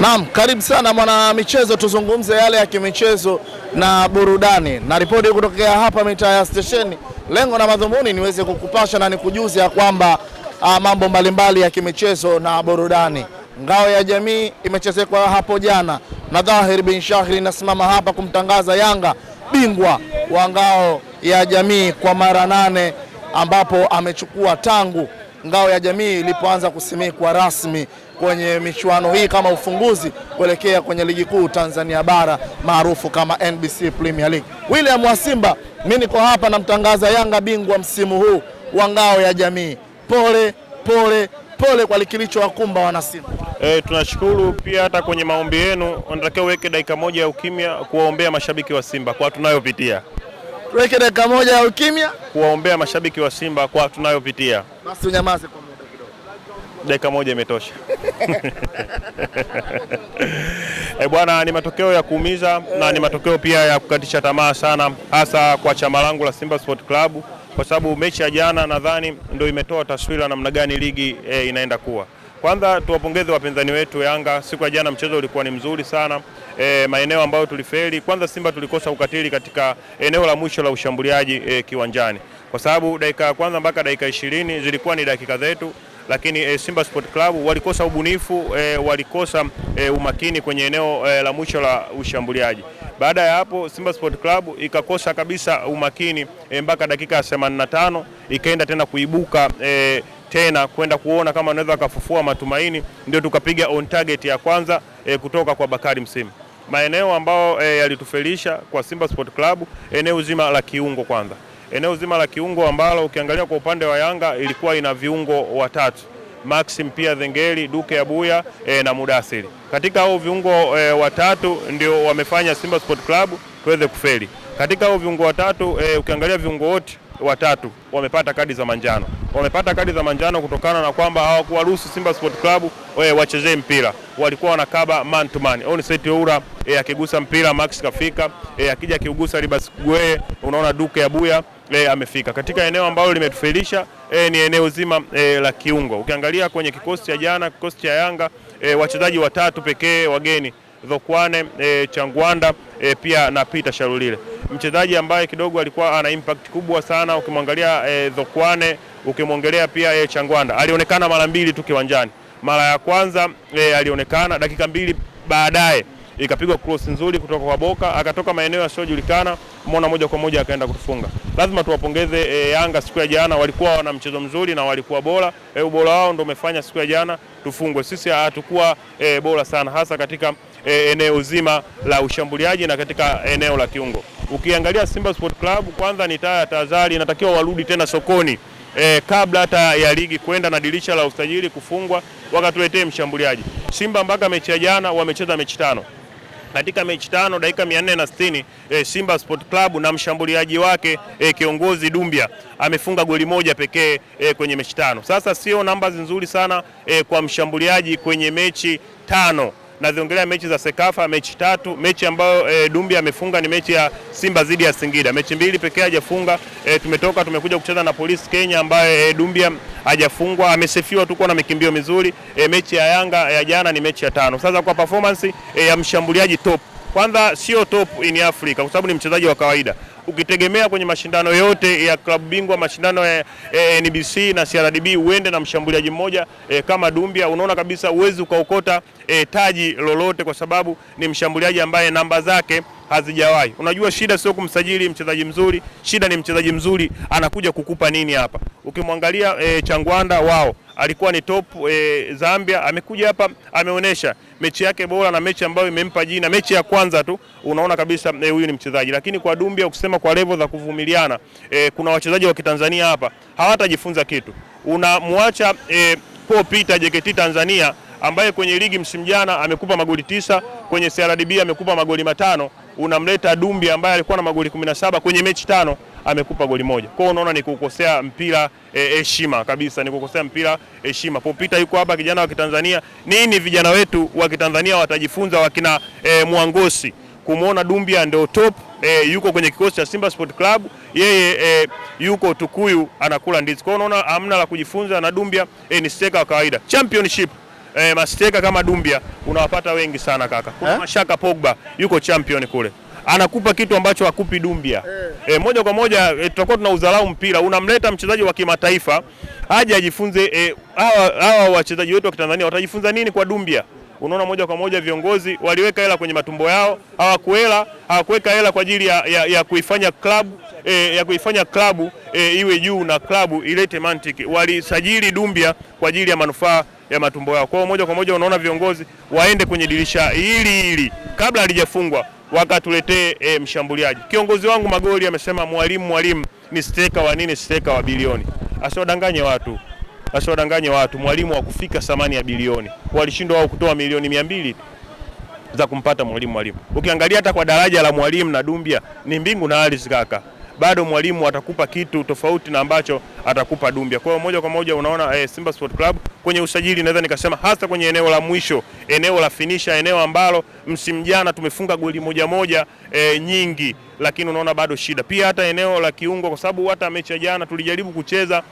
Naam, karibu sana mwana michezo, tuzungumze yale ya kimichezo na burudani. Na ripoti kutokea hapa mitaa ya stesheni. Lengo na madhumuni niweze kukupasha na nikujuze ya kwamba mambo mbalimbali ya kimichezo na burudani. Ngao ya Jamii imechezekwa hapo jana na Dhahir bin Shahri nasimama hapa kumtangaza Yanga bingwa wa Ngao ya Jamii kwa mara 8, ambapo amechukua tangu Ngao ya Jamii ilipoanza kusimikwa rasmi kwenye michuano hii kama ufunguzi kuelekea kwenye ligi kuu Tanzania bara maarufu kama NBC Premier League. William wa Simba, mimi niko hapa namtangaza Yanga bingwa msimu huu wa Ngao ya Jamii. Pole kwa kilichowakumba wana Simba. Tunashukuru pia, hata kwenye maombi yenu unatakiwa uweke dakika moja ya ukimya kuwaombea mashabiki wa Simba kwa tunayopitia. Tuweke dakika moja ya ukimya kuwaombea mashabiki wa Simba kwa tunayopitia. Basi unyamaze kwa muda kidogo. Dakika moja imetosha. Bwana, ni matokeo ya kuumiza na ni matokeo pia ya kukatisha tamaa sana, hasa kwa chama langu la Simba Sport Club, kwa sababu mechi ya jana nadhani ndio imetoa taswira namna gani ligi inaenda kuwa. Kwanza tuwapongeze wapinzani wetu Yanga. Siku ya jana mchezo ulikuwa ni mzuri sana. Maeneo ambayo tulifeli, kwanza Simba tulikosa ukatili katika eneo la mwisho la ushambuliaji kiwanjani, kwa sababu dakika ya kwanza mpaka dakika 20 zilikuwa ni dakika zetu, lakini Simba Sport Club walikosa ubunifu, walikosa umakini kwenye eneo la mwisho la ushambuliaji. Baada ya hapo Simba Sport Club ikakosa kabisa umakini mpaka dakika ya 85, ikaenda tena kuibuka tena kwenda kuona kama anaweza kufufua matumaini, ndio tukapiga on target ya kwanza kutoka kwa Bakari Msimu. Maeneo ambao yalitufelisha kwa Simba Sport Club, eneo zima la kiungo kwanza. Eneo zima la kiungo ambalo ukiangalia kwa upande wa Yanga ilikuwa ina viungo watatu, Maxim pia Dhengeli, Duke Abuya na Mudasiri. Katika hao viungo watatu ndio wamefanya Simba Sport Club tuweze kufeli. Katika hao viungo watatu ukiangalia viungo wote watatu wamepata kadi za manjano. Wamepata kadi za manjano kutokana na kwamba hawakuwaruhusu Simba Sport Club wachezee mpira. Walikuwa wanakaba man to man. Oni Seti Oura akigusa mpira Max kafika, akija kiugusa Libas Gwe, unaona Duke Abuya amefika. Katika eneo ambalo limetufelisha ni eneo zima la kiungo. Ukiangalia kwenye kikosi cha jana, kikosi cha Yanga wachezaji watatu pekee wageni, Dhokwane, Changwanda pia na Peter Sharulile. Mchezaji ambaye kidogo alikuwa ana impact kubwa sana, ukimwangalia Dhokwane, ukimwangalia pia Changwanda, alionekana mara mbili tu kiwanjani. Mara ya kwanza alionekana, dakika 2 baadaye ikapigwa cross nzuri kutoka kwa Boka, akatoka maeneo yasiyojulikana, muona moja kwa moja akaenda kutufunga. Lazima tuwapongeze Yanga siku ya jana, walikuwa wana mchezo mzuri na walikuwa bora. Ubora wao ndio umefanya siku ya jana tufungwe. Sisi hatakuwa bora sana, hasa katika eneo zima la ushambuliaji na katika eneo la kiungo. Ukiangalia Simba Sport Club, kwanza ni tahadhari, inatakiwa warudi tena sokoni kabla hata ya ligi kwenda na dirisha la usajili kufungwa, wakatuletee mshambuliaji. Simba mpaka mechi ya jana wamecheza mechi 5. Katika mechi 5 dakika 460 Simba Sport Club na mshambuliaji wake kiongozi Dumbia amefunga goli moja pekee kwenye mechi 5. Sasa sio namba nzuri sana kwa mshambuliaji kwenye mechi 5. Naziongelea mechi za Sekafa, mechi 3. Mechi ambayo Dumbia amefunga ni mechi ya Simba dhidi ya Singida. Mechi 2 pekee hajafunga. Tumekuja kucheza na Police Kenya ambaye Dumbia hajafungwa, amesefiwa tu kwa na mikimbio mizuri. Mechi ya Yanga ya jana ni mechi ya 5. Sasa kwa performance ya mshambuliaji top, kwanza sio top in Africa kwa sababu ni mchezaji wa kawaida. Ukitegemea kwenye mashindano yote ya klabu bingwa, mashindano ya NBC na CRDB uende na mshambuliaji mmoja kama Dumbia, unaona kabisa uwezi ukaokota taji lolote, kwa sababu ni mshambuliaji ambaye namba zake hazijawahi. Unajua shida sio kumsajili mchezaji mzuri, shida ni mchezaji mzuri anakuja kukupa nini hapa. Ukimwangalia Changwanda wao alikuwa ni top Zambia, amekuja hapa ameonesha mechi yake bora na mechi ambayo imempa jina. Mechi ya kwanza tu unaona kabisa huyu ni mchezaji. Lakini kwa Dumbia ukisema kwa level za kuvumiliana, kuna wachezaji wa Kitanzania hapa hawatajifunza kitu. Unamwacha Paul Peter JKT Tanzania ambaye kwenye ligi msimu jana amekupa magoli 9, kwenye CRDB amekupa magoli 5, unamleta Dumbia ambaye alikuwa na magoli 17 kwenye mechi 5 amekupa goli moja. Kwa hiyo unaona ni kukosea mpira heshima kabisa, ni kukosea mpira heshima. Popita yuko hapa kijana wa Kitanzania. Nini vijana wetu wa Kitanzania watajifunza wakina Mwangosi kumuona Dumbia ndio top, yuko kwenye kikosi cha Simba Sport Club, yeye yuko Tukuyu anakula ndizi. Kwa hiyo unaona hamna la kujifunza na Dumbia ni steka wa kawaida. Championship masteka kama Dumbia unawapata wengi sana kaka. Kuna Mashaka Pogba yuko champion kule, anakupa kitu ambacho hakupi Dumbia. Moja kwa moja tutakuwa tunaudharau mpira. Unamleta mchezaji wa kimataifa aje ajifunze. Hawa wachezaji wetu wa Tanzania watajifunza nini kwa Dumbia? Unaona, moja kwa moja viongozi waliweka hela kwenye matumbo yao, hawakuweka hela kwa ajili ya kuifanya klabu iwe juu na klabu ilete mantiki. Walisajili Dumbia kwa ajili ya manufaa ya matumbo yao. Kwa hiyo moja kwa moja unaona viongozi waende kwenye dirisha hili kabla halijafungwa wakatuletee mshambuliaji. Kiongozi wangu Magoli amesema Mwalimu ni steka wa nini, steka wa bilioni. Asiwadanganye watu, Mwalimu wa kufika thamani ya bilioni. Walishindwa wao kutoa milioni 200 za kumpata Mwalimu. Ukiangalia hata kwa daraja la Mwalimu na Dumbia ni mbingu na ardhi kaka. Bado Mwalimu atakupa kitu tofauti na ambacho atakupa Dumbia. Kwa hiyo moja kwa moja unaona Simba Sport Club kwenye usajili, naweza nikasema hasa kwenye eneo la mwisho, eneo la finisha, eneo ambalo msimu jana tumefunga goli moja nyingi, lakini unaona bado shida. Pia hata eneo la kiungo, kwa sababu hata mechi ya jana tulijaribu kucheza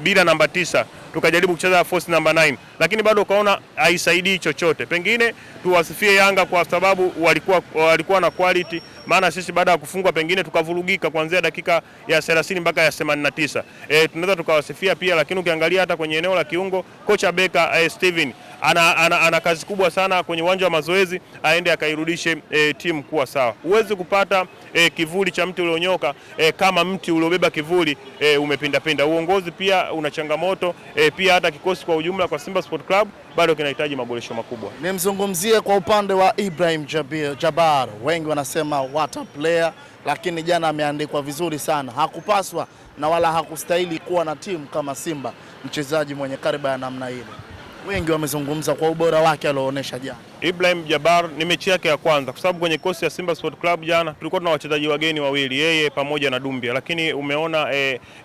bila namba 9, tukajaribu kucheza force namba 9, lakini bado ukaona haisaidii chochote. Pengine tuwasifie Yanga kwa sababu walikuwa na quality, maana sisi baada ya kufungwa pengine tukavurugika kuanzia dakika ya 30 mpaka ya 89. Tunaweza tukawasifia pia, lakini ukiangalia hata kwenye eneo la kiungo, kocha Beka Steven ana kazi kubwa sana kwenye uwanja wa mazoezi, aende akairudishe timu kuwa sawa. Huwezi kupata kivuli cha mti ulionyoka kama mti uliobeba kivuli umepinda. Uongozi pia una changamoto, pia hata kikosi kwa ujumla kwa Simba Sport Club bado kinahitaji maboresho makubwa. Nimzungumzie kwa upande wa Ibrahim Jabbar, wengi wanasema what a player, lakini jana ameandikwa vizuri sana. Hakupaswa na wala hakustahili kuwa na timu kama Simba, mchezaji mwenye kariba ya namna ile. Wengi wamezungumza kwa ubora wake alioonyesha jana. Ibrahim Jabbar ni mechi yake ya kwanza, kwa sababu kwenye kosi ya Simba Sport Club jana tulikuwa tuna wachezaji wageni wawili, yeye pamoja na Dumbia, lakini umeona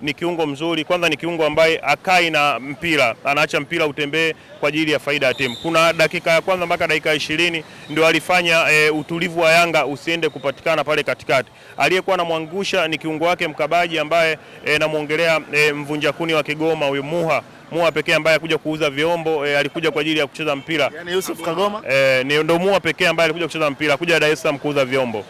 ni kiungo mzuri. Kwanza ni kiungo ambaye akai na mpira, anaacha mpira utembee kwa ajili ya faida ya timu. Kuna dakika ya kwanza mpaka dakika 20 ndio alifanya utulivu wa Yanga usiende kupatikana pale katikati. Aliyekuwa anamwangusha ni kiungo wake mkabaji ambaye namuongelea mvunja kuni wa Kigoma, huyo Muha pekee ambaye alikuja kuuza vyombo, alikuja kwa ajili ya kucheza mpira. Yaani Yusuf Kagoma? Ni ndo Muha pekee ambaye alikuja kucheza mpira, kuja Dar es Salaam kuuza vyombo.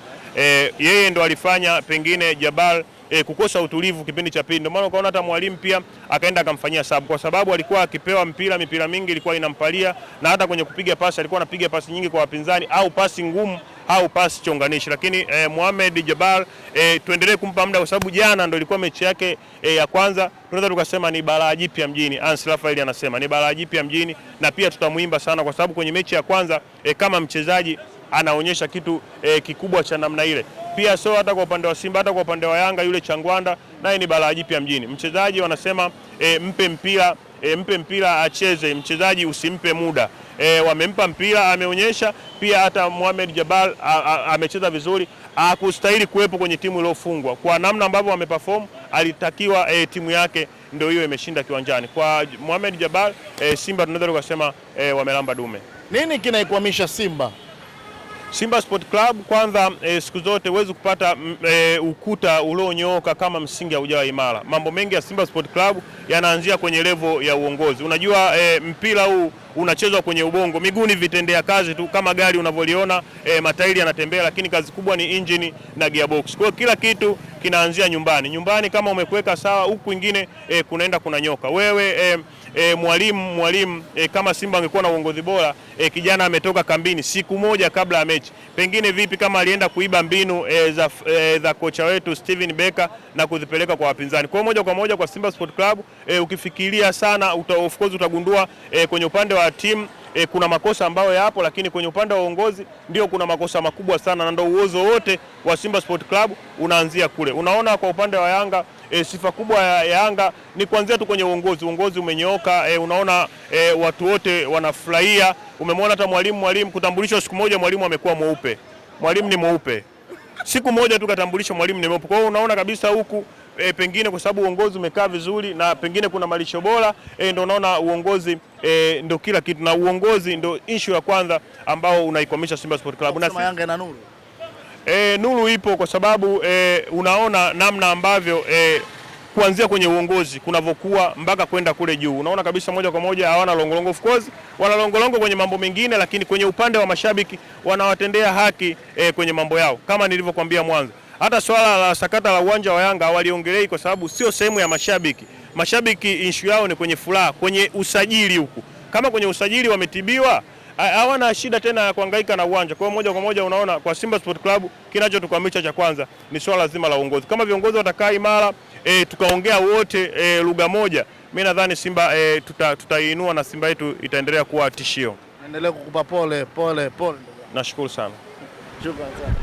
Yeye ndo alifanya pengine Jabbar kukosa utulivu kipindi cha pili. Ndio maana ukaona hata Mwalimu pia akaenda akamfanyia sababu, kwa sababu alikuwa akipewa mipira mingi ilikuwa inampalia, na hata kwenye kupiga pasi alikuwa anapiga pasi nyingi kwa wapinzani, au pasi ngumu au pasi chonganishi. Lakini Mohamed Jabbar tuendelee kumpa muda, kwa sababu jana ndio ilikuwa mechi yake ya kwanza. Tunaweza tukasema ni balaa jipya mjini. Ans Rafael anasema ni balaa jipya mjini, na pia tutamuimba sana kwa sababu kwenye mechi ya kwanza kama mchezaji anaonyesha kitu kikubwa cha namna ile. Pia sio hata kwa upande wa Simba, hata kwa upande wa Yanga yule Changwanda naye ni balaa jipya mjini. Mchezaji wanasema mpe mpira acheze, mchezaji usimpe muda. Wamempa mpira, ameonyesha. Pia hata Mohamed Jabbar amecheza vizuri, hakustahili kuwepo kwenye timu iliyofungwa. Kwa namna ambavyo wameperform, alitakiwa timu yake ndio hiyo imeshinda kiwanjani. Kwa Mohamed Jabbar Simba tunaweza kusema wamelamba dume. Nini kinaikwamisha Simba Sport Club? Kwanza siku zote huwezi kupata ukuta ulionyooka kama msingi haujawa imara. Mambo mengi ya Simba Sport Club yanaanzia kwenye level ya uongozi. Unajua mpira huu unachezwa kwenye ubongo, miguu ni vitendea kazi tu kama gari unavyoliona, matairi yanatembea, lakini kazi kubwa ni engine na gearbox. Kwa hiyo kila kitu kinaanzia nyumbani kama umekuweka sawa, huku kwingine kunaenda kunanyoka. Wewe Mwalimu kama Simba angekuwa na uongozi bora, kijana ametoka kambini siku moja kabla ya mechi, pengine vipi kama alienda kuiba mbinu za kocha wetu Steven Beka na kuzipeleka kwa wapinzani. Kwa moja kwa moja kwa Simba Sport Club, ukifikiria sana of course utagundua kwenye upande wa timu kuna makosa ambayo yapo, lakini kwenye upande wa uongozi ndio kuna makosa makubwa sana, na ndio uozo wote wa Simba Sport Club unaanzia kule. Unaona kwa upande wa Yanga sifa kubwa ya Yanga ni kuanzia tu kwenye uongozi umenyooka. Unaona watu wote wanafurahia. Umemwona hata Mwalimu kutambulishwa siku moja, Mwalimu amekuwa mweupe. Mwalimu ni mweupe. Siku moja tu katambulishwa, Mwalimu ni mweupe. Kwa hiyo unaona kabisa huku pengine kwa sababu uongozi umekaa vizuri na pengine kuna malisho bora, ndio unaona uongozi ndio kila kitu, na uongozi ndio issue ya kwanza ambao unaikwamisha Simba Sport Club. Na Yanga na nuru nuru ipo kwa sababu unaona namna ambavyo kuanzia kwenye uongozi kunavyokuwa mpaka kwenda kule juu. Unaona kabisa moja kwa moja hawana longolongo. Of course wana longolongo kwenye mambo mengine, lakini kwenye upande wa mashabiki wanawatendea haki kwenye mambo yao. Kama nilivyokuambia mwanzo, hata swala la sakata la uwanja wa Yanga waliongelei kwa sababu sio sehemu ya mashabiki. Mashabiki issue yao ni kwenye furaha, kwenye usajili huku. Kama kwenye usajili wametibiwa, hawana shida tena ya kuhangaika na uwanja. Kwa hiyo moja kwa moja unaona kwa Simba Sport Club kinachotukwamisha cha kwanza ni swala zima la uongozi. Kama viongozi watakaa imara, tukaongea wote lugha moja, mimi nadhani Simba tutaiinua na Simba yetu itaendelea kuwa tishio. Naendelea kukupa pole. Nashukuru sana. Shukrani sana.